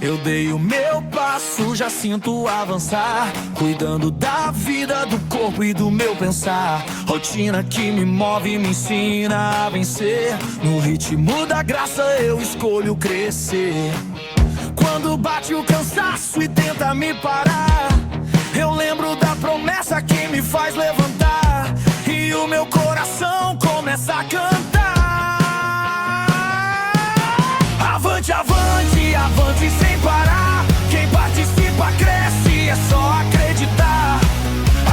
Eu dei o meu passo, já sinto avançar, cuidando da vida, do corpo e do meu pensar. Rotina que me move, me ensina a vencer. No ritmo da graça eu escolho crescer. Quando bate o cansaço e tenta me parar, eu lembro da promessa que me faz levantar, e o meu coração começa a cantar. Avante, avante, avante sem parar. Quem participa cresce, é só acreditar.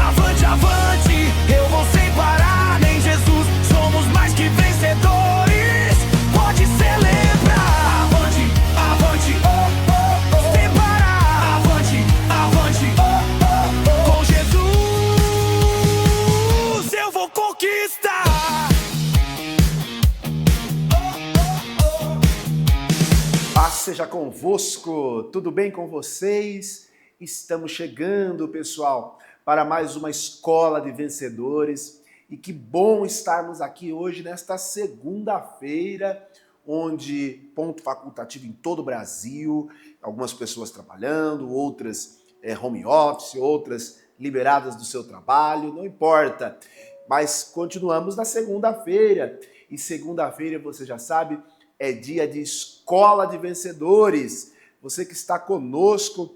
Avante, avante, eu vou sem parar. Em Jesus somos mais que vencedores. Pode celebrar. Avante, avante, oh, oh, oh. Sem parar. Avante, avante, oh, oh, oh. Com Jesus eu vou conquistar. Paz seja convosco, tudo bem com vocês? Estamos chegando, pessoal, para mais uma Escola de Vencedores, e que bom estarmos aqui hoje nesta segunda-feira, onde ponto facultativo em todo o Brasil, algumas pessoas trabalhando, outras home office, outras liberadas do seu trabalho, não importa, mas continuamos na segunda-feira, e segunda-feira, você já sabe, é dia de Escola de Vencedores. Você que está conosco,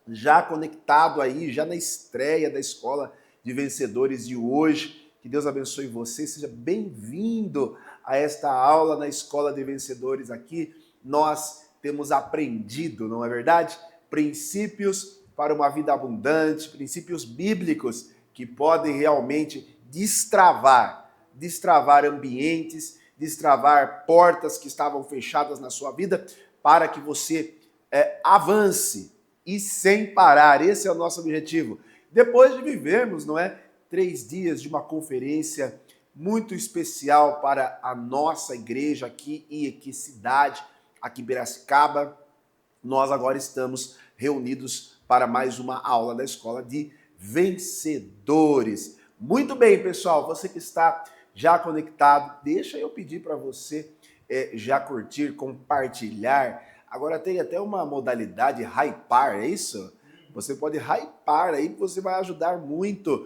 já conectado aí, já na estreia da Escola de Vencedores de hoje, que Deus abençoe você, seja bem-vindo a esta aula na Escola de Vencedores aqui. Nós temos aprendido, não é verdade? Princípios para uma vida abundante, princípios bíblicos que podem realmente destravar ambientes, destravar portas que estavam fechadas na sua vida, para que você avance e sem parar. Esse é o nosso objetivo. Depois de vivermos, não é, 3 dias de uma conferência muito especial para a nossa igreja aqui em Equicidade, aqui em Piracicaba, nós agora estamos reunidos para mais uma aula da Escola de Vencedores. Muito bem, pessoal, você que está já conectado, deixa eu pedir para você já curtir, compartilhar. Agora tem até uma modalidade hypar, é isso? Você pode hypar aí, que você vai ajudar muito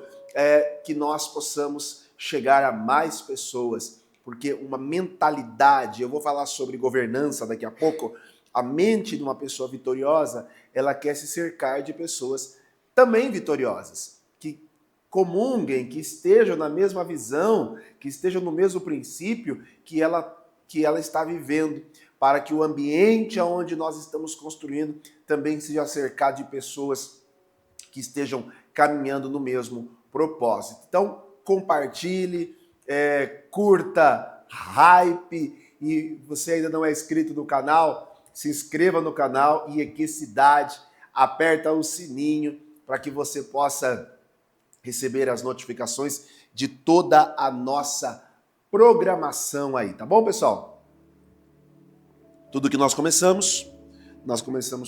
que nós possamos chegar a mais pessoas, porque uma mentalidade, eu vou falar sobre governança daqui a pouco, a mente de uma pessoa vitoriosa, ela quer se cercar de pessoas também vitoriosas, que comunguem, que estejam na mesma visão, que estejam no mesmo princípio que ela está vivendo, para que o ambiente onde nós estamos construindo também seja cercado de pessoas que estejam caminhando no mesmo propósito. Então, compartilhe, curta, hype, e você ainda não é inscrito no canal, se inscreva no canal e Equicidade, aperta o sininho para que você possa receber as notificações de toda a nossa programação aí, tá bom, pessoal? Tudo que nós começamos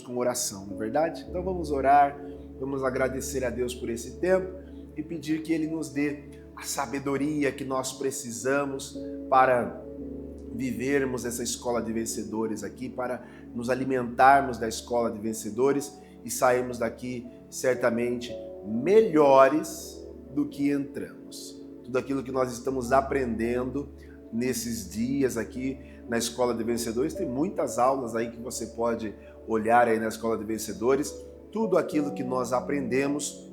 com oração, não é verdade? Então vamos orar, vamos agradecer a Deus por esse tempo e pedir que Ele nos dê a sabedoria que nós precisamos para vivermos essa Escola de Vencedores aqui, para nos alimentarmos da Escola de Vencedores e sairmos daqui certamente melhores do que entramos. Tudo aquilo que nós estamos aprendendo nesses dias aqui na Escola de Vencedores, tem muitas aulas aí que você pode olhar aí na Escola de Vencedores, tudo aquilo que nós aprendemos,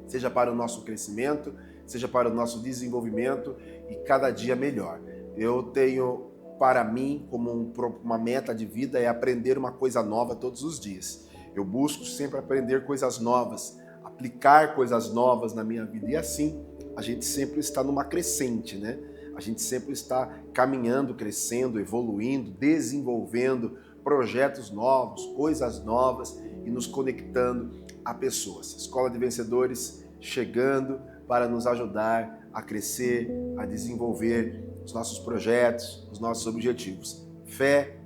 seja para o nosso crescimento, seja para o nosso desenvolvimento e cada dia melhor. Eu tenho para mim como uma meta de vida é aprender uma coisa nova todos os dias. Eu busco sempre aprender coisas novas, aplicar coisas novas na minha vida, e assim a gente sempre está numa crescente, né? A gente sempre está caminhando, crescendo, evoluindo, desenvolvendo projetos novos, coisas novas e nos conectando a pessoas. Escola de Vencedores chegando para nos ajudar a crescer, a desenvolver os nossos projetos, os nossos objetivos. Fé,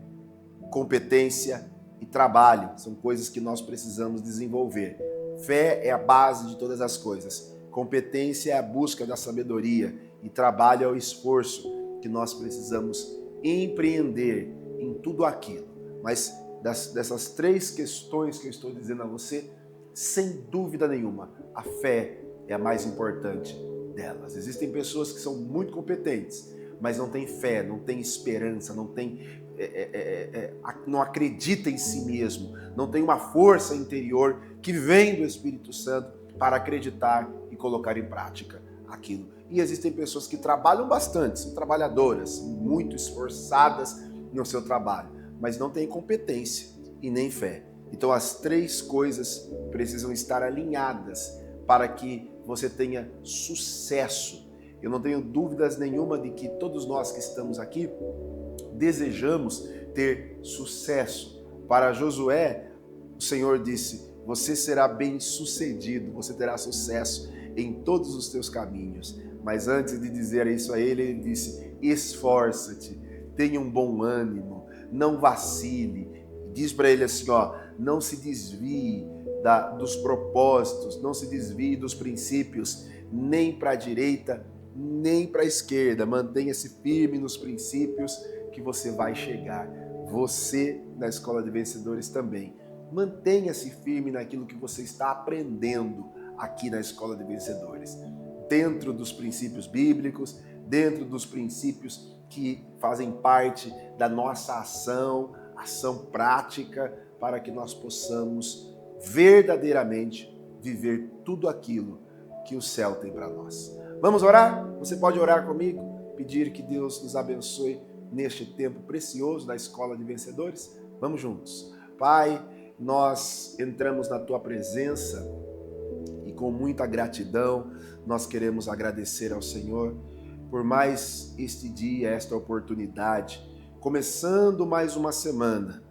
competência e trabalho são coisas que nós precisamos desenvolver. Fé é a base de todas as coisas. Competência é a busca da sabedoria e trabalho é o esforço que nós precisamos empreender em tudo aquilo. Mas dessas 3 questões que eu estou dizendo a você, sem dúvida nenhuma, a fé é a mais importante delas. Existem pessoas que são muito competentes, mas não têm fé, não têm esperança, não acredita em si mesmo, não tem uma força interior que vem do Espírito Santo para acreditar e colocar em prática aquilo. E existem pessoas que trabalham bastante, são trabalhadoras, muito esforçadas no seu trabalho, mas não têm competência e nem fé. Então as 3 coisas precisam estar alinhadas para que você tenha sucesso. Eu não tenho dúvidas nenhuma de que todos nós que estamos aqui desejamos ter sucesso. Para Josué, o Senhor disse: você será bem-sucedido, você terá sucesso em todos os teus caminhos. Mas antes de dizer isso a ele, ele disse: esforça-te, tenha um bom ânimo, não vacile. Diz para ele assim, não se desvie dos propósitos, não se desvie dos princípios, nem para a direita, nem para a esquerda. Mantenha-se firme nos princípios que você vai chegar. Você, na Escola de Vencedores também. Mantenha-se firme naquilo que você está aprendendo aqui na Escola de Vencedores. Dentro dos princípios bíblicos, dentro dos princípios que fazem parte da nossa ação prática, para que nós possamos verdadeiramente viver tudo aquilo que o céu tem para nós. Vamos orar? Você pode orar comigo? Pedir que Deus nos abençoe neste tempo precioso da Escola de Vencedores? Vamos juntos. Pai, nós entramos na Tua presença e com muita gratidão nós queremos agradecer ao Senhor por mais este dia, esta oportunidade, começando mais uma semana.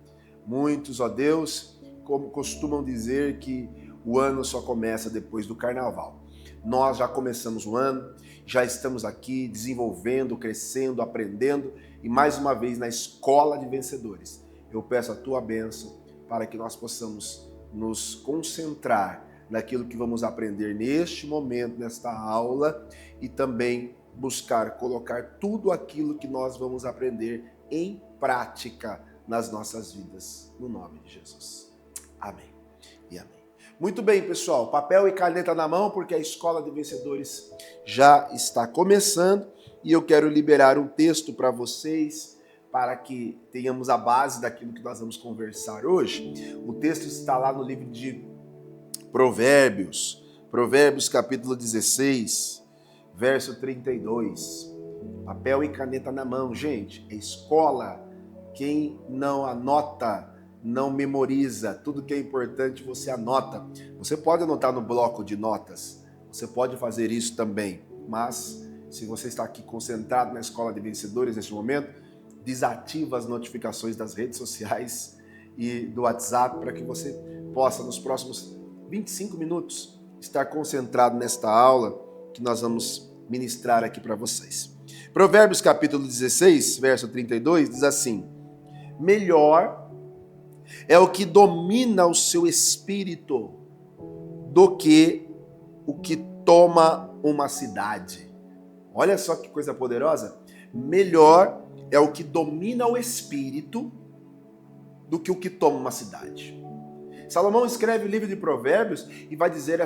Muitos, ó Deus, como costumam dizer que o ano só começa depois do Carnaval. Nós já começamos o ano, já estamos aqui desenvolvendo, crescendo, aprendendo e mais uma vez na Escola de Vencedores. Eu peço a Tua bênção para que nós possamos nos concentrar naquilo que vamos aprender neste momento, nesta aula, e também buscar colocar tudo aquilo que nós vamos aprender em prática nas nossas vidas, no nome de Jesus. Amém e amém. Muito bem, pessoal, papel e caneta na mão, porque a Escola de Vencedores já está começando e eu quero liberar um texto para vocês, para que tenhamos a base daquilo que nós vamos conversar hoje. O texto está lá no livro de Provérbios, capítulo 16, verso 32. Papel e caneta na mão, gente. É escola. Quem não anota, não memoriza. Tudo que é importante você anota. Você pode anotar no bloco de notas. Você pode fazer isso também. Mas, se você está aqui concentrado na Escola de Vencedores neste momento, desativa as notificações das redes sociais e do WhatsApp para que você possa, nos próximos 25 minutos, estar concentrado nesta aula que nós vamos ministrar aqui para vocês. Provérbios capítulo 16, verso 32, diz assim: melhor é o que domina o seu espírito do que o que toma uma cidade. Olha só que coisa poderosa. Melhor é o que domina o espírito do que o que toma uma cidade. Salomão escreve o livro de Provérbios e vai dizer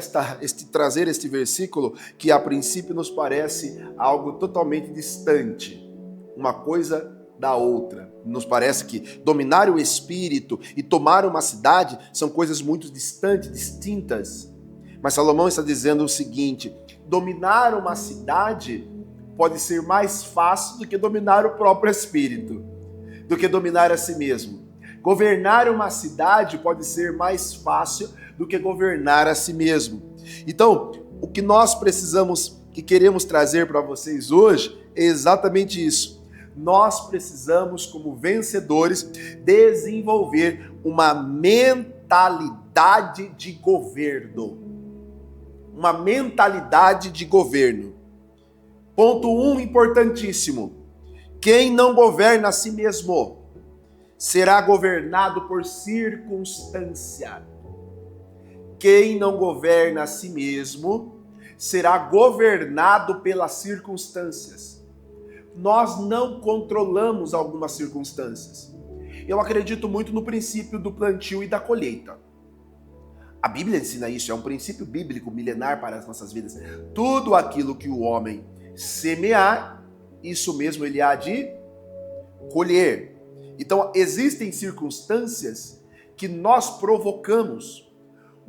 trazer este versículo que a princípio nos parece algo totalmente distante, uma coisa da outra. Nos parece que dominar o espírito e tomar uma cidade são coisas muito distantes, distintas. Mas Salomão está dizendo o seguinte: dominar uma cidade pode ser mais fácil do que dominar o próprio espírito, do que dominar a si mesmo. Governar uma cidade pode ser mais fácil do que governar a si mesmo. Então, o que nós precisamos, que queremos trazer para vocês hoje, é exatamente isso. Nós precisamos, como vencedores, desenvolver uma mentalidade de governo. Uma mentalidade de governo. Ponto 1, importantíssimo. Quem não governa a si mesmo será governado por circunstância. Quem não governa a si mesmo será governado pelas circunstâncias. Nós não controlamos algumas circunstâncias. Eu acredito muito no princípio do plantio e da colheita. A Bíblia ensina isso, é um princípio bíblico milenar para as nossas vidas. Tudo aquilo que o homem semear, isso mesmo ele há de colher. Então, existem circunstâncias que nós provocamos.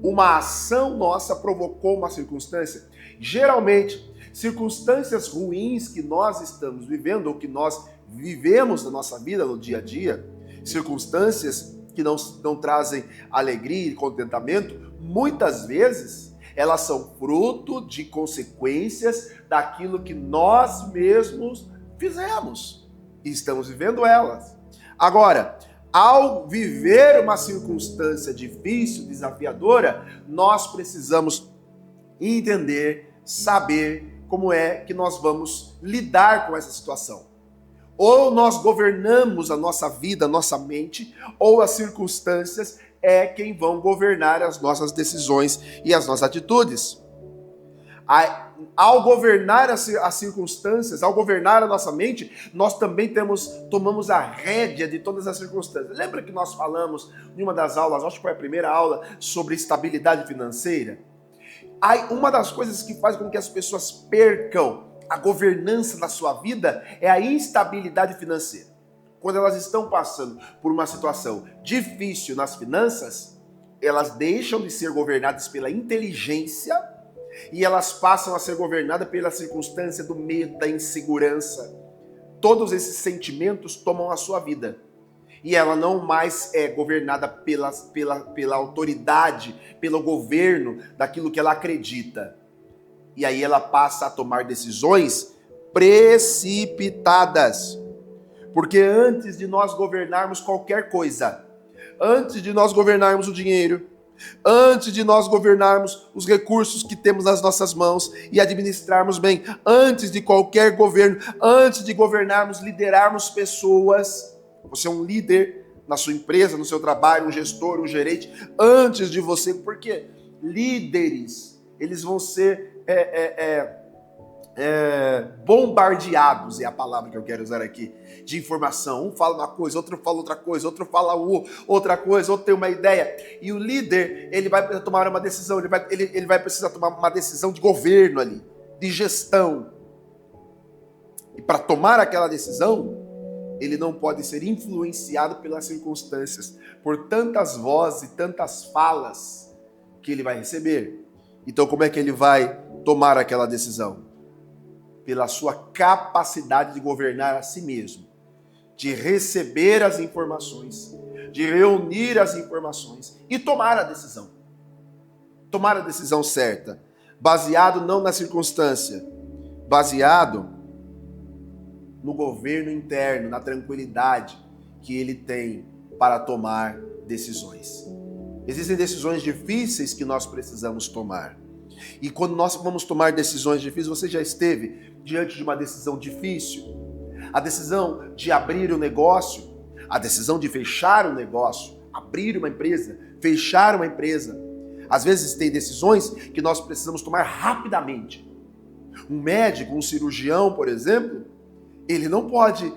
Uma ação nossa provocou uma circunstância. Geralmente, circunstâncias ruins que nós estamos vivendo ou que nós vivemos na nossa vida no dia a dia, circunstâncias que não trazem alegria e contentamento, muitas vezes elas são fruto de consequências daquilo que nós mesmos fizemos e estamos vivendo elas. Agora, ao viver uma circunstância difícil, desafiadora, nós precisamos entender, saber como é que nós vamos lidar com essa situação. Ou nós governamos a nossa vida, a nossa mente, ou as circunstâncias é quem vão governar as nossas decisões e as nossas atitudes. Ao governar as circunstâncias, ao governar a nossa mente, nós também tomamos a rédea de todas as circunstâncias. Lembra que nós falamos em uma das aulas, acho que foi a primeira aula, sobre estabilidade financeira? Uma das coisas que faz com que as pessoas percam a governança da sua vida é a instabilidade financeira. Quando elas estão passando por uma situação difícil nas finanças, elas deixam de ser governadas pela inteligência e elas passam a ser governadas pela circunstância do medo, da insegurança. Todos esses sentimentos tomam a sua vida. E ela não mais é governada pela autoridade, pelo governo daquilo que ela acredita. E aí ela passa a tomar decisões precipitadas. Porque antes de nós governarmos qualquer coisa, antes de nós governarmos o dinheiro, antes de nós governarmos os recursos que temos nas nossas mãos e administrarmos bem, antes de qualquer governo, antes de governarmos, liderarmos pessoas, você é um líder na sua empresa, no seu trabalho, um gestor, um gerente, antes de você, porque líderes, eles vão ser bombardeados, é a palavra que eu quero usar aqui, de informação. Um fala uma coisa, outro fala outra coisa, outro fala outra coisa, outro tem uma ideia. E o líder, ele vai tomar uma decisão, ele vai precisar tomar uma decisão de governo ali, de gestão. E para tomar aquela decisão, ele não pode ser influenciado pelas circunstâncias, por tantas vozes e tantas falas que ele vai receber. Então, como é que ele vai tomar aquela decisão? Pela sua capacidade de governar a si mesmo, de receber as informações, de reunir as informações e tomar a decisão. Tomar a decisão certa, baseado não na circunstância, baseado no governo interno, na tranquilidade que ele tem para tomar decisões. Existem decisões difíceis que nós precisamos tomar. E quando nós vamos tomar decisões difíceis, você já esteve diante de uma decisão difícil? A decisão de abrir um negócio, a decisão de fechar um negócio, abrir uma empresa, fechar uma empresa. Às vezes tem decisões que nós precisamos tomar rapidamente. Um médico, um cirurgião, por exemplo, ele não pode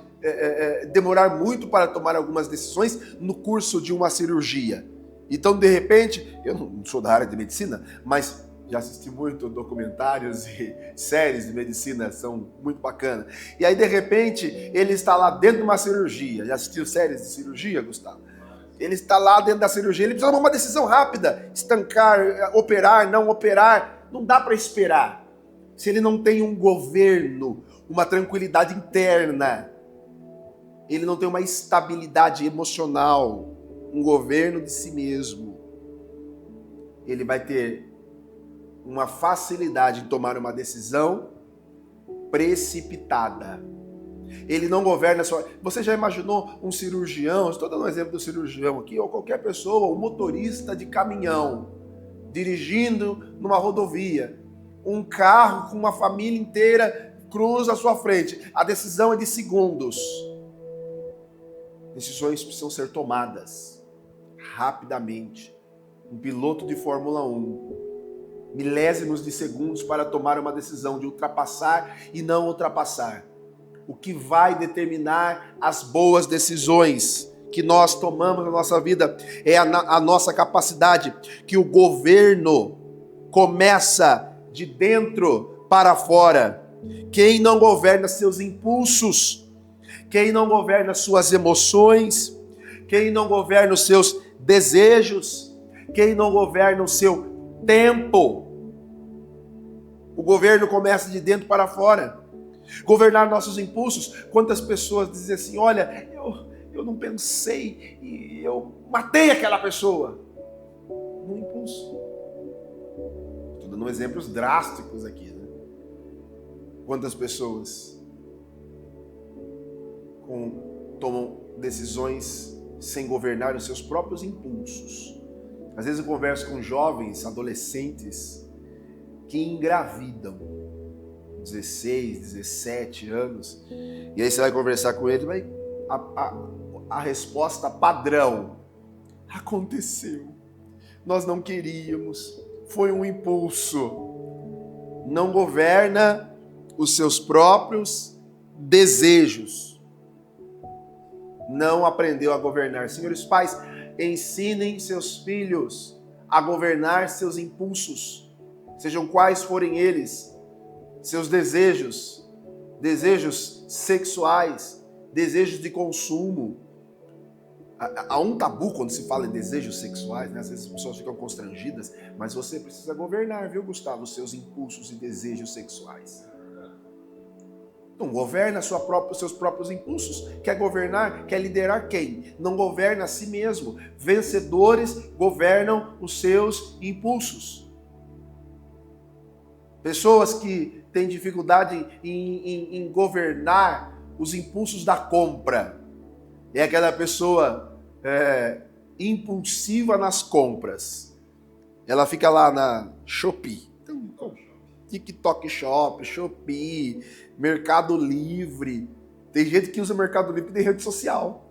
demorar muito para tomar algumas decisões no curso de uma cirurgia. Então, de repente, eu não sou da área de medicina, mas já assisti muito documentários e séries de medicina, são muito bacanas. E aí, de repente, ele está lá dentro de uma cirurgia. Já assistiu séries de cirurgia, Gustavo? Ele está lá dentro da cirurgia, ele precisa tomar uma decisão rápida. Estancar, operar, não operar. Não dá para esperar. Se ele não tem um governo, uma tranquilidade interna, ele não tem uma estabilidade emocional, um governo de si mesmo, ele vai ter uma facilidade em tomar uma decisão precipitada. Ele não governa só. Você já imaginou um cirurgião, estou dando um exemplo do cirurgião aqui, ou qualquer pessoa, um motorista de caminhão, dirigindo numa rodovia, um carro com uma família inteira cruza à sua frente. A decisão é de segundos. Decisões precisam ser tomadas rapidamente. Um piloto de Fórmula 1, milésimos de segundos para tomar uma decisão de ultrapassar e não ultrapassar. O que vai determinar as boas decisões que nós tomamos na nossa vida é a nossa capacidade, que o governo começa de dentro para fora. Quem não governa seus impulsos, quem não governa suas emoções, quem não governa os seus desejos, quem não governa o seu tempo, o governo começa de dentro para fora. Governar nossos impulsos. Quantas pessoas dizem assim, olha, eu não pensei e eu matei aquela pessoa. No impulso. Estou dando exemplos drásticos aqui, né? Quantas pessoas tomam decisões sem governar os seus próprios impulsos. Às vezes eu converso com jovens, adolescentes, que engravidam, 16, 17 anos, e aí você vai conversar com ele, mas a resposta padrão: aconteceu, nós não queríamos, foi um impulso. Não governa os seus próprios desejos, não aprendeu a governar. Senhores pais, ensinem seus filhos a governar seus impulsos, sejam quais forem eles, seus desejos sexuais, desejos de consumo. Há um tabu quando se fala em desejos sexuais, né? Às vezes as pessoas ficam constrangidas, mas você precisa governar, viu, Gustavo, os seus impulsos e desejos sexuais. Não governa os seus próprios impulsos. Quer governar? Quer liderar quem? Não governa a si mesmo. Vencedores governam os seus impulsos. Pessoas que têm dificuldade em governar os impulsos da compra. É aquela pessoa impulsiva nas compras. Ela fica lá na Shopee. TikTok Shop, Shopee, Mercado Livre. Tem gente que usa Mercado Livre que tem rede social.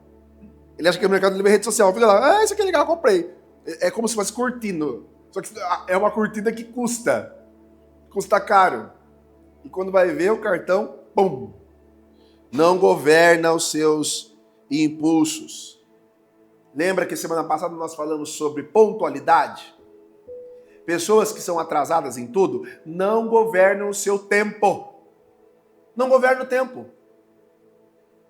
Ele acha que o Mercado Livre é rede social. Fica lá, isso aqui é legal, comprei. É como se fosse cortina. Só que é uma cortina que custa caro. E quando vai ver o cartão, pum! Não governa os seus impulsos. Lembra que semana passada nós falamos sobre pontualidade? Pessoas que são atrasadas em tudo não governam o seu tempo. Não governa o tempo.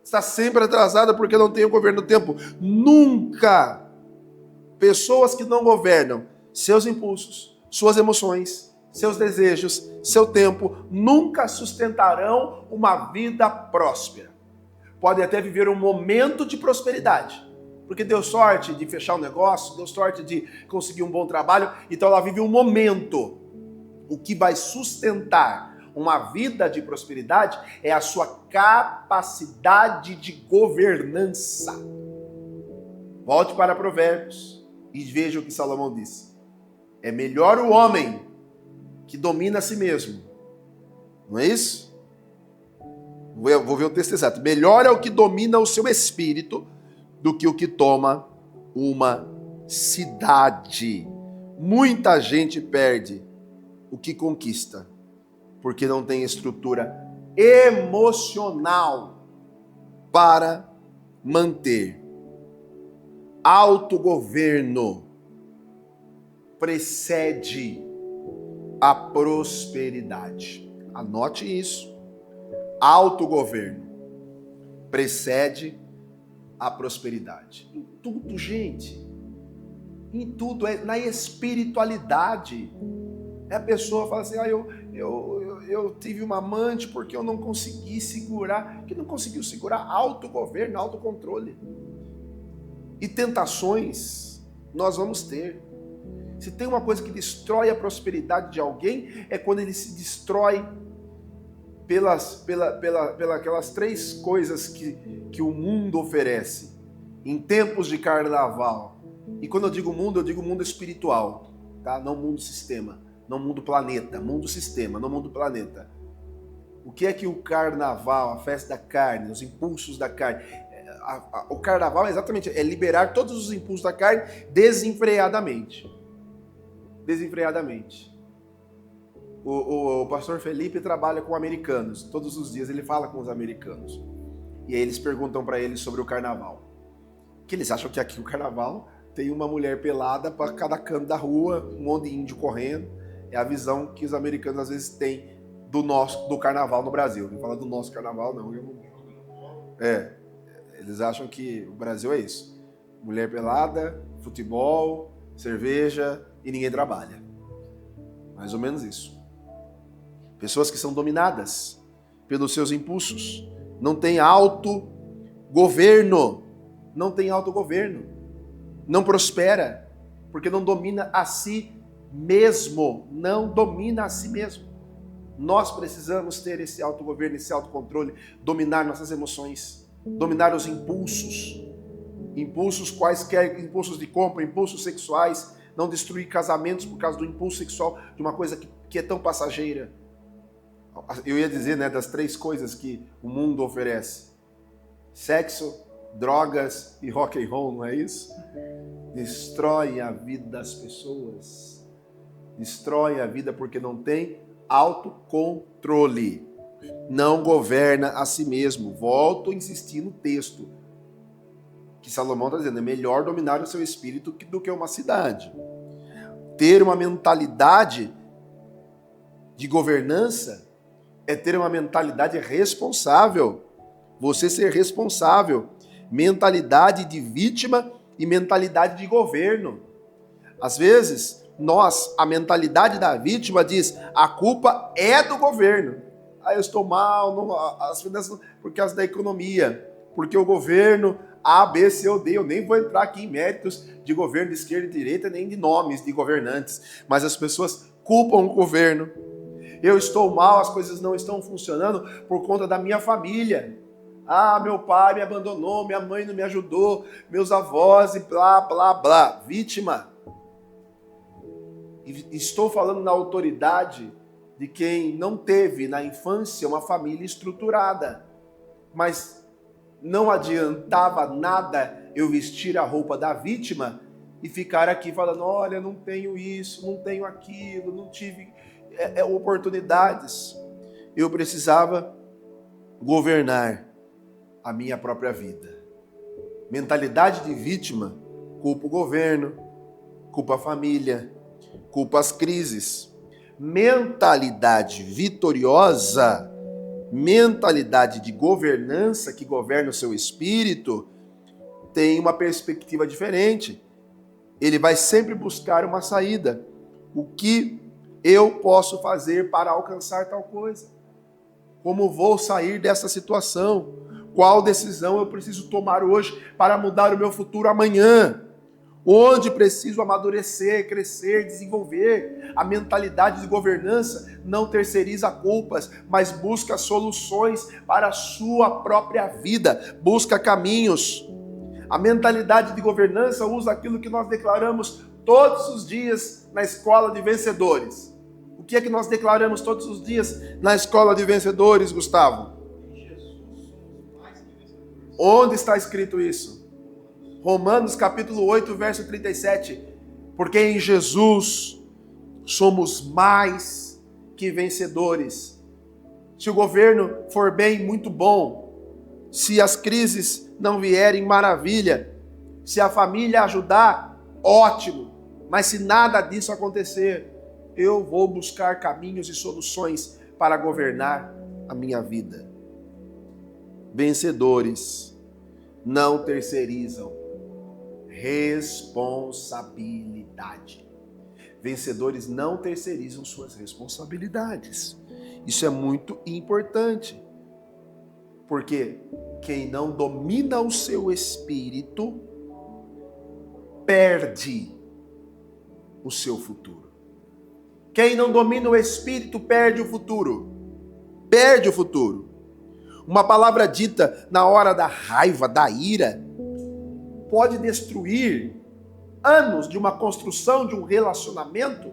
Está sempre atrasada porque não tem o governo do tempo. Nunca. Pessoas que não governam seus impulsos, suas emoções, seus desejos, seu tempo, nunca sustentarão uma vida próspera. Podem até viver um momento de prosperidade, porque deu sorte de fechar um negócio, deu sorte de conseguir um bom trabalho, então ela vive um momento. O que vai sustentar uma vida de prosperidade é a sua capacidade de governança. Volte para Provérbios e veja o que Salomão disse. É melhor o homem que domina a si mesmo. Não é isso? Vou ver o texto exato. Melhor é o que domina o seu espírito do que o que toma uma cidade. Muita gente perde o que conquista porque não tem estrutura emocional para manter. Autogoverno precede a prosperidade. Anote isso. Autogoverno precede a prosperidade. Em tudo, gente. Em tudo. É na espiritualidade. A pessoa fala assim, eu tive uma amante porque eu não consegui segurar. Que não conseguiu segurar? Autogoverno, autocontrole. E tentações nós vamos ter. Se tem uma coisa que destrói a prosperidade de alguém, é quando ele se destrói pelas aquelas três coisas que o mundo oferece. Em tempos de carnaval. E quando eu digo mundo espiritual. Tá? Não mundo sistema. Não mundo planeta. Mundo sistema, não mundo planeta. O que é que o carnaval, a festa da carne, os impulsos da carne... O carnaval é liberar todos os impulsos da carne desenfreadamente. Desenfreadamente. O pastor Felipe trabalha com americanos. Todos os dias ele fala com os americanos. E aí eles perguntam para ele sobre o carnaval. Que eles acham que aqui o carnaval tem uma mulher pelada para cada canto da rua, um monte de índio correndo. É a visão que os americanos às vezes têm do carnaval no Brasil. Não fala do nosso carnaval, não. Eles acham que o Brasil é isso. Mulher pelada, futebol, cerveja e ninguém trabalha. Mais ou menos isso. Pessoas que são dominadas pelos seus impulsos. Não tem autogoverno. Não tem autogoverno. Não prospera, porque não domina a si mesmo. Não domina a si mesmo. Nós precisamos ter esse autogoverno, esse autocontrole, dominar nossas emoções, dominar os impulsos. Impulsos quaisquer, impulsos de compra, impulsos sexuais, não destruir casamentos por causa do impulso sexual, de uma coisa que é tão passageira. Eu ia dizer, né, das 3 coisas que o mundo oferece: sexo, drogas e rock and roll, não é isso? Destrói a vida das pessoas. Destrói a vida porque não tem autocontrole. Não governa a si mesmo. Volto a insistir no texto que Salomão está dizendo: é melhor dominar o seu espírito do que uma cidade. Ter uma mentalidade de governança é ter uma mentalidade responsável. Você ser responsável. Mentalidade de vítima e mentalidade de governo. Às vezes, a mentalidade da vítima diz: a culpa é do governo. Eu estou mal, as finanças, por causa da economia, porque o governo A, B, C ou D. Eu nem vou entrar aqui em méritos de governo de esquerda e direita, nem de nomes de governantes, mas as pessoas culpam o governo. Eu estou mal, as coisas não estão funcionando por conta da minha família. Meu pai me abandonou, minha mãe não me ajudou, meus avós e blá, blá, blá. Vítima. E estou falando na autoridade de quem não teve na infância uma família estruturada. Mas não adiantava nada eu vestir a roupa da vítima e ficar aqui falando: olha, não tenho isso, não tenho aquilo, não tive oportunidades. Eu precisava governar a minha própria vida. Mentalidade de vítima culpa o governo, culpa a família, culpa as crises. Mentalidade vitoriosa, mentalidade de governança que governa o seu espírito, tem uma perspectiva diferente. Ele vai sempre buscar uma saída. O que eu posso fazer para alcançar tal coisa? Como vou sair dessa situação? Qual decisão eu preciso tomar hoje para mudar o meu futuro amanhã? Onde preciso amadurecer, crescer, desenvolver? A mentalidade de governança não terceiriza culpas, mas busca soluções para a sua própria vida, busca caminhos. A mentalidade de governança usa aquilo que nós declaramos todos os dias na escola de vencedores. O que é que nós declaramos todos os dias na escola de vencedores, Gustavo? Onde está escrito isso? Romanos capítulo 8, verso 37. Porque em Jesus somos mais que vencedores. Se o governo for bem, muito bom. Se as crises não vierem, maravilha. Se a família ajudar, ótimo. Mas se nada disso acontecer, eu vou buscar caminhos e soluções para governar a minha vida. Vencedores não terceirizam responsabilidade. Vencedores não terceirizam suas responsabilidades. Isso é muito importante. Porque quem não domina o seu espírito perde o seu futuro. Quem não domina o espírito perde o futuro. Perde o futuro. Uma palavra dita na hora da raiva, da ira, pode destruir anos de uma construção, de um relacionamento.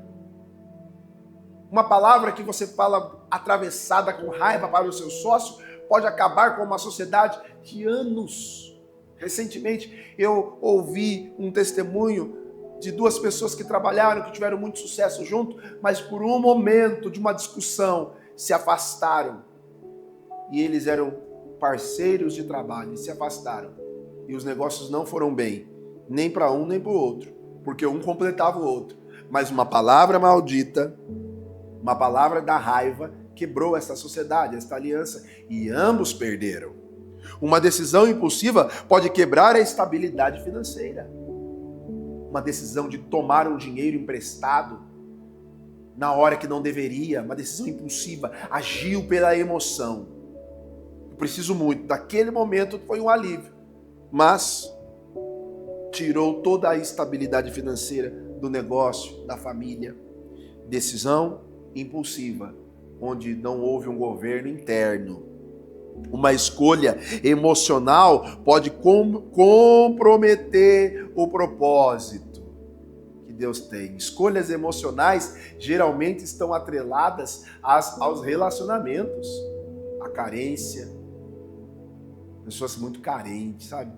Uma palavra que você fala atravessada com raiva para o seu sócio pode acabar com uma sociedade de anos. Recentemente eu ouvi um testemunho de 2 pessoas que trabalharam, que tiveram muito sucesso junto, mas por um momento de uma discussão se afastaram. E eles eram parceiros de trabalho e se afastaram. e os negócios não foram bem, nem para um nem para o outro, porque um completava o outro. Mas uma palavra maldita, uma palavra da raiva, quebrou essa sociedade, essa aliança, e ambos perderam. Uma decisão impulsiva pode quebrar a estabilidade financeira. Uma decisão de tomar um dinheiro emprestado na hora que não deveria, uma decisão impulsiva, agiu pela emoção. Eu preciso muito, daquele momento foi um alívio, mas tirou toda a estabilidade financeira do negócio, da família. Decisão impulsiva, onde não houve um governo interno. Uma escolha emocional pode comprometer o propósito que Deus tem. Escolhas emocionais geralmente estão atreladas aos relacionamentos, à carência. Pessoas muito carentes, sabe?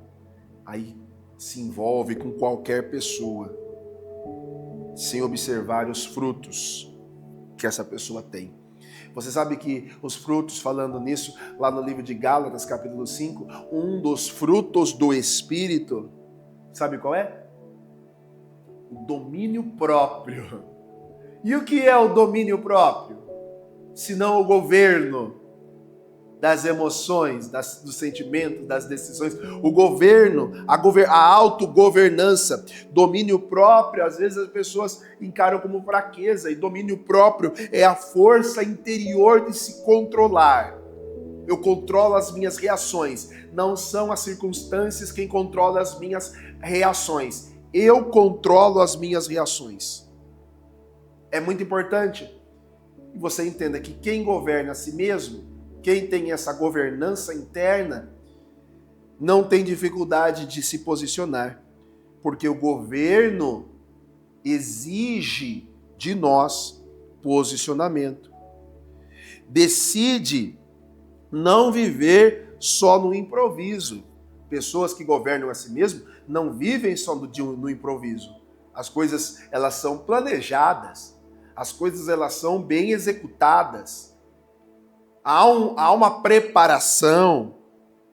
Aí se envolve com qualquer pessoa, sem observar os frutos que essa pessoa tem. Você sabe que os frutos, falando nisso, lá no livro de Gálatas, capítulo 5, um dos frutos do Espírito, sabe qual é? O domínio próprio. E o que é o domínio próprio? Senão o governo das emoções, dos sentimentos, das decisões. O governo, a autogovernança, domínio próprio, às vezes as pessoas encaram como fraqueza, e domínio próprio é a força interior de se controlar. Eu controlo as minhas reações, não são as circunstâncias quem controla as minhas reações. Eu controlo as minhas reações. É muito importante que você entenda que quem governa a si mesmo, quem tem essa governança interna, não tem dificuldade de se posicionar, porque o governo exige de nós posicionamento. Decide não viver só no improviso. Pessoas que governam a si mesmo não vivem só no improviso. As coisas, elas são planejadas, as coisas, elas são bem executadas. Há uma preparação,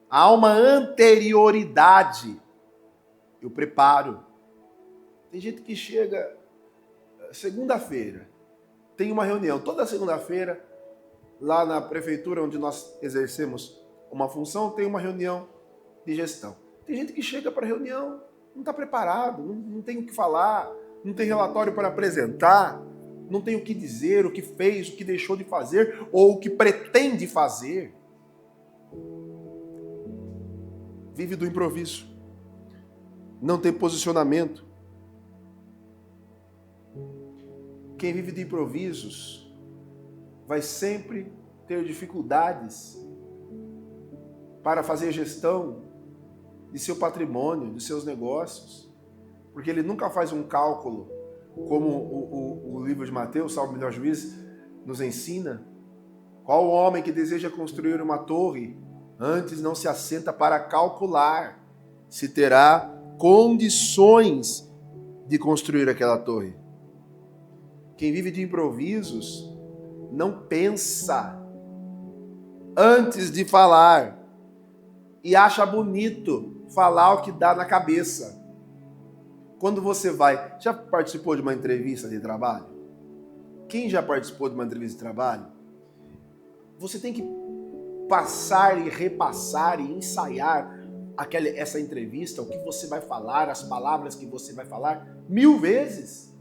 há uma anterioridade. Eu preparo. Tem gente que chega segunda-feira, tem uma reunião, toda segunda-feira, lá na prefeitura onde nós exercemos uma função, tem uma reunião de gestão. Tem gente que chega para a reunião, não está preparado, não tem o que falar, não tem relatório para apresentar, não tem o que dizer, o que fez, o que deixou de fazer, ou o que pretende fazer. Vive do improviso. Não tem posicionamento. Quem vive de improvisos vai sempre ter dificuldades para fazer gestão de seu patrimônio, de seus negócios, porque ele nunca faz um cálculo, como o livro de Mateus, Salmo Melhor Juiz, nos ensina. Qual o homem que deseja construir uma torre, antes não se assenta para calcular se terá condições de construir aquela torre? Quem vive de improvisos não pensa antes de falar e acha bonito falar o que dá na cabeça. Quando você vai... Já participou de uma entrevista de trabalho? Quem já participou de uma entrevista de trabalho? Você tem que passar e repassar e ensaiar essa entrevista, o que você vai falar, as palavras que você vai falar, 1000 vezes.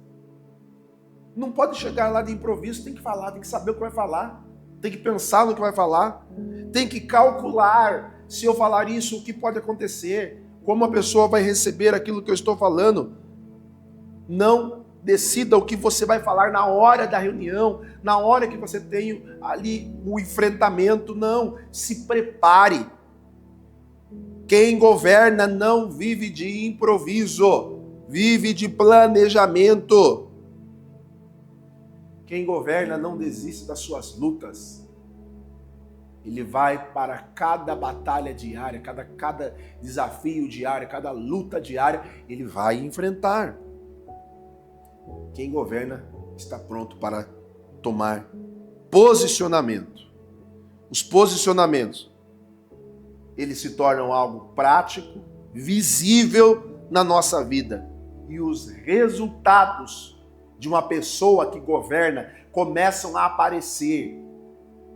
Não pode chegar lá de improviso, tem que falar, tem que saber o que vai falar, tem que pensar no que vai falar, tem que calcular se eu falar isso, o que pode acontecer, como a pessoa vai receber aquilo que eu estou falando. Não decida o que você vai falar na hora da reunião, na hora que você tem ali o enfrentamento, não. Se prepare. Quem governa não vive de improviso, vive de planejamento. Quem governa não desiste das suas lutas. Ele vai para cada batalha diária, cada desafio diário, cada luta diária, ele vai enfrentar. Quem governa está pronto para tomar posicionamento. Os posicionamentos, eles se tornam algo prático visível na nossa vida. E os resultados de uma pessoa que governa começam a aparecer.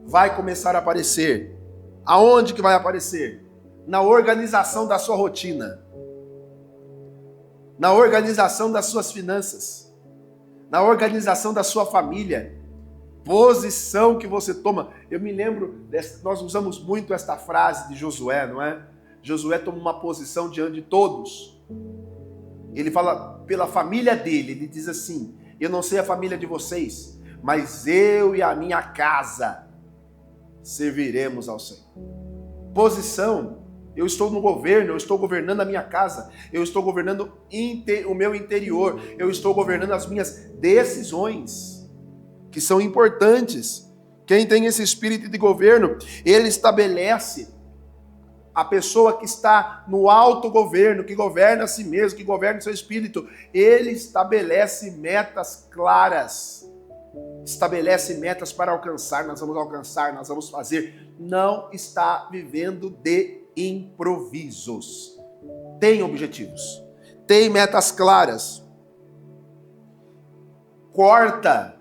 Vai começar a aparecer. Aonde que vai aparecer? Na organização da sua rotina. Na organização das suas finanças. Na organização da sua família. Posição que você toma. Eu me lembro, nós usamos muito esta frase de Josué, não é? Josué toma uma posição diante de todos. Ele fala pela família dele, ele diz assim: eu não sei a família de vocês, mas eu e a minha casa serviremos ao Senhor. Posição, eu estou no governo, eu estou governando a minha casa, eu estou governando o meu interior, eu estou governando as minhas decisões, que são importantes. Quem tem esse espírito de governo, ele estabelece a pessoa que está no autogoverno, que governa a si mesmo, que governa o seu espírito, ele estabelece metas claras. Estabelece metas para alcançar, nós vamos fazer. Não está vivendo de improvisos. Tem objetivos, tem metas claras. Corta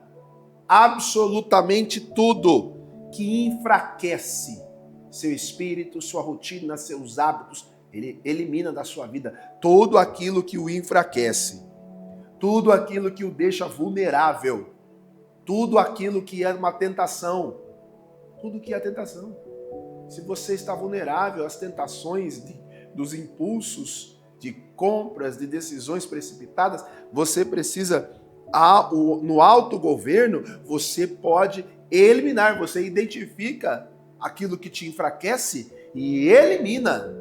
absolutamente tudo que enfraquece seu espírito, sua rotina, seus hábitos. Ele elimina da sua vida tudo aquilo que o enfraquece, tudo aquilo que o deixa vulnerável, tudo aquilo que é uma tentação, tudo que é tentação. Se você está vulnerável às tentações dos impulsos de compras, de decisões precipitadas, você precisa, no autogoverno, você pode eliminar, você identifica aquilo que te enfraquece e elimina.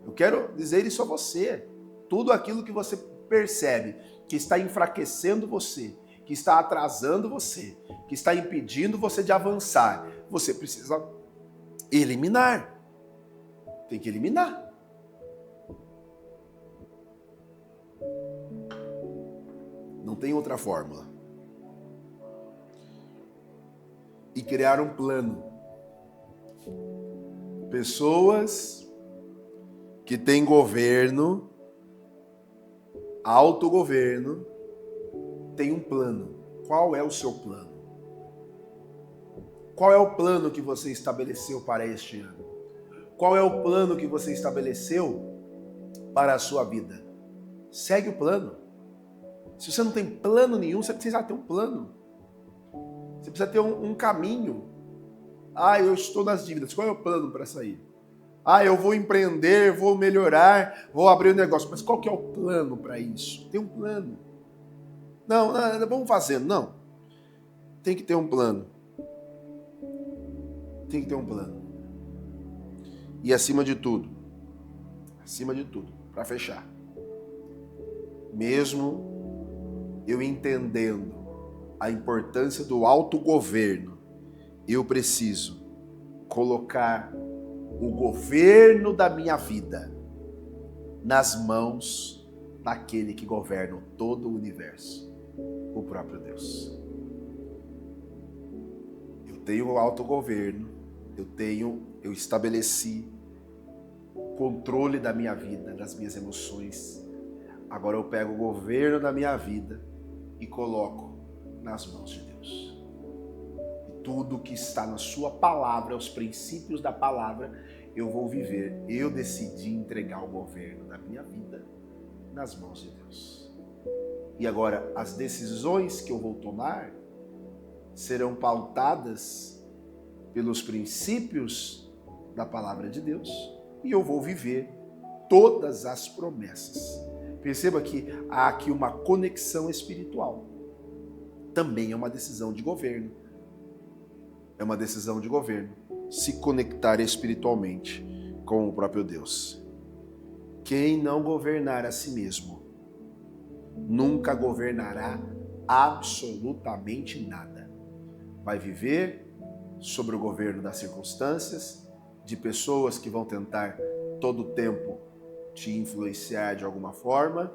Eu quero dizer isso a você. Tudo aquilo que você percebe que está enfraquecendo você, que está atrasando você, que está impedindo você de avançar, você precisa eliminar. Tem que eliminar. Não tem outra fórmula. E criar um plano. Pessoas que têm governo, autogoverno, têm um plano. Qual é o seu plano? Qual é o plano que você estabeleceu para este ano? Qual é o plano que você estabeleceu para a sua vida? Segue o plano. Se você não tem plano nenhum, você precisa ter um plano. Você precisa ter um caminho. Eu estou nas dívidas. Qual é o plano para sair? Eu vou empreender, vou melhorar, vou abrir um negócio. Mas qual que é o plano para isso? Tem um plano. Não, vamos fazendo. Não. Tem que ter um plano. Tem que ter um plano. E acima de tudo, para fechar, mesmo eu entendendo a importância do autogoverno, eu preciso colocar o governo da minha vida nas mãos daquele que governa todo o universo, o próprio Deus. Eu tenho o autogoverno, eu estabeleci o controle da minha vida, das minhas emoções. Agora eu pego o governo da minha vida e coloco nas mãos de Deus. E tudo que está na sua palavra, os princípios da palavra, eu vou viver. Eu decidi entregar o governo da minha vida nas mãos de Deus. E agora, as decisões que eu vou tomar serão pautadas pelos princípios da palavra de Deus e eu vou viver todas as promessas. Perceba que há aqui uma conexão espiritual. Também é uma decisão de governo. É uma decisão de governo. Se conectar espiritualmente com o próprio Deus. Quem não governar a si mesmo, nunca governará absolutamente nada. Vai viver sobre o governo das circunstâncias, de pessoas que vão tentar todo o tempo te influenciar de alguma forma,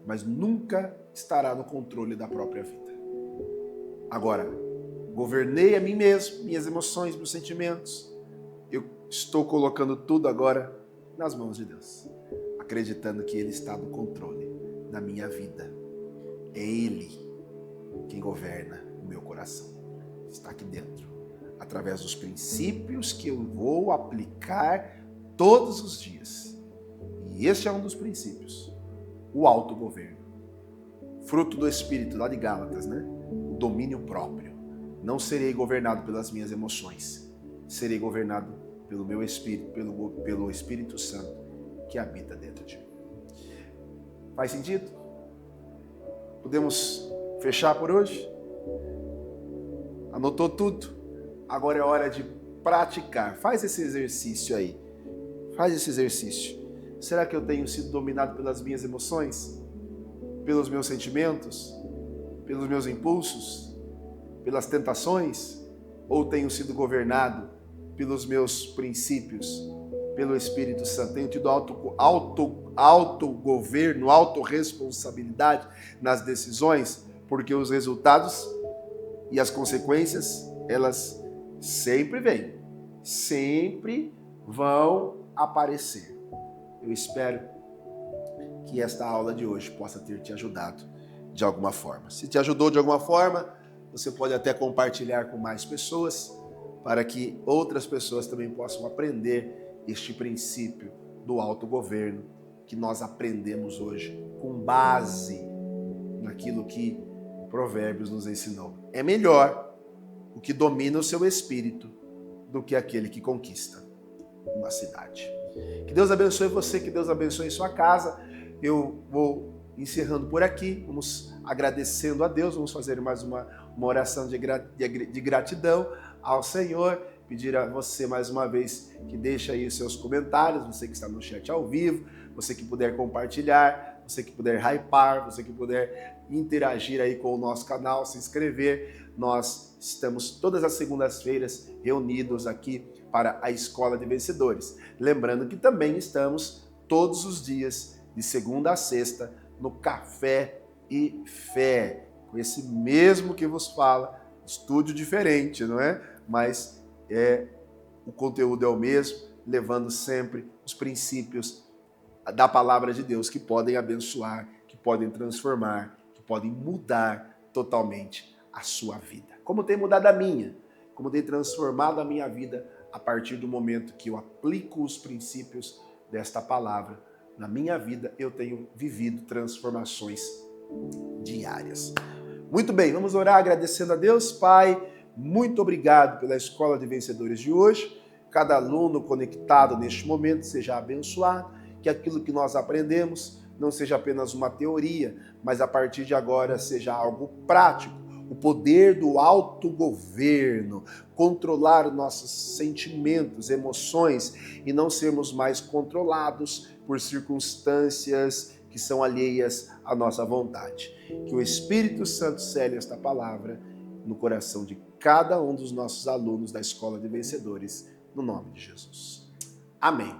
mas nunca estará no controle da própria vida. Agora, governei a mim mesmo, minhas emoções, meus sentimentos. Eu estou colocando tudo agora nas mãos de Deus, acreditando que Ele está no controle da minha vida. É Ele quem governa o meu coração. Está aqui dentro, através dos princípios que eu vou aplicar todos os dias. E este é um dos princípios, o autogoverno. Fruto do Espírito, lá de Gálatas, né? O domínio próprio. Não serei governado pelas minhas emoções, serei governado pelo meu Espírito, pelo Espírito Santo que habita dentro de mim. Faz sentido? Podemos fechar por hoje? Anotou tudo? Agora é hora de praticar. Faz esse exercício aí. Faz esse exercício. Será que eu tenho sido dominado pelas minhas emoções? Pelos meus sentimentos? Pelos meus impulsos? Pelas tentações? Ou tenho sido governado pelos meus princípios? Pelo Espírito Santo? Tenho tido autogoverno, autorresponsabilidade nas decisões? Porque os resultados e as consequências, elas sempre vêm, sempre vão aparecer. Eu espero que esta aula de hoje possa ter te ajudado de alguma forma. Se te ajudou de alguma forma, você pode até compartilhar com mais pessoas, para que outras pessoas também possam aprender este princípio do autogoverno que nós aprendemos hoje, com base naquilo que Provérbios nos ensinou. É melhor o que domina o seu espírito do que aquele que conquista uma cidade. Que Deus abençoe você, que Deus abençoe sua casa. Eu vou encerrando por aqui, vamos agradecendo a Deus, vamos fazer mais uma oração de gratidão ao Senhor, pedir a você mais uma vez que deixe aí os seus comentários, você que está no chat ao vivo, você que puder compartilhar, você que puder hypar, você que puder interagir aí com o nosso canal, se inscrever. Nós estamos todas as segundas-feiras reunidos aqui para a Escola de Vencedores. Lembrando que também estamos todos os dias, de segunda a sexta, no Café e Fé, com esse mesmo que vos fala, estúdio diferente, não é? Mas o conteúdo é o mesmo, levando sempre os princípios da palavra de Deus que podem abençoar, que podem transformar, que podem mudar totalmente a sua vida. Como tem mudado a minha, como tem transformado a minha vida a partir do momento que eu aplico os princípios desta palavra na minha vida, eu tenho vivido transformações diárias. Muito bem, vamos orar agradecendo a Deus. Pai, muito obrigado pela Escola de Vencedores de hoje. Cada aluno conectado neste momento seja abençoado, que aquilo que nós aprendemos não seja apenas uma teoria, mas a partir de agora seja algo prático. O poder do autogoverno, controlar nossos sentimentos, emoções e não sermos mais controlados por circunstâncias que são alheias à nossa vontade. Que o Espírito Santo cele esta palavra no coração de cada um dos nossos alunos da Escola de Vencedores, no nome de Jesus. Amém.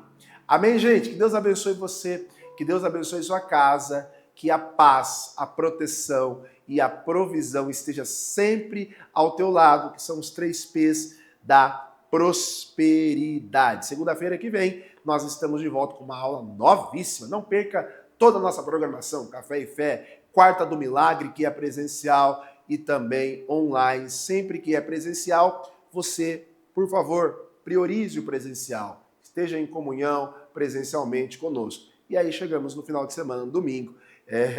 Amém, gente? Que Deus abençoe você, que Deus abençoe sua casa, que a paz, a proteção e a provisão esteja sempre ao teu lado, que são os 3 P's da prosperidade. Segunda-feira que vem, nós estamos de volta com uma aula novíssima. Não perca toda a nossa programação, Café e Fé, Quarta do Milagre, que é presencial, e também online. Sempre que é presencial, você, por favor, priorize o presencial. Esteja em comunhão presencialmente conosco. E aí chegamos no final de semana, no domingo.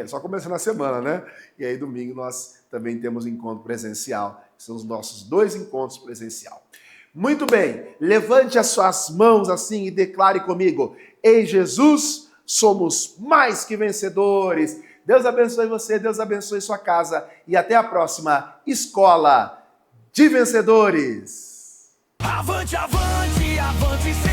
Só começando a semana, né? E aí domingo nós também temos encontro presencial. São os nossos 2 encontros presencial. Muito bem, levante as suas mãos assim e declare comigo: em Jesus somos mais que vencedores. Deus abençoe você, Deus abençoe sua casa e até a próxima Escola de Vencedores. Avante, avante, avante.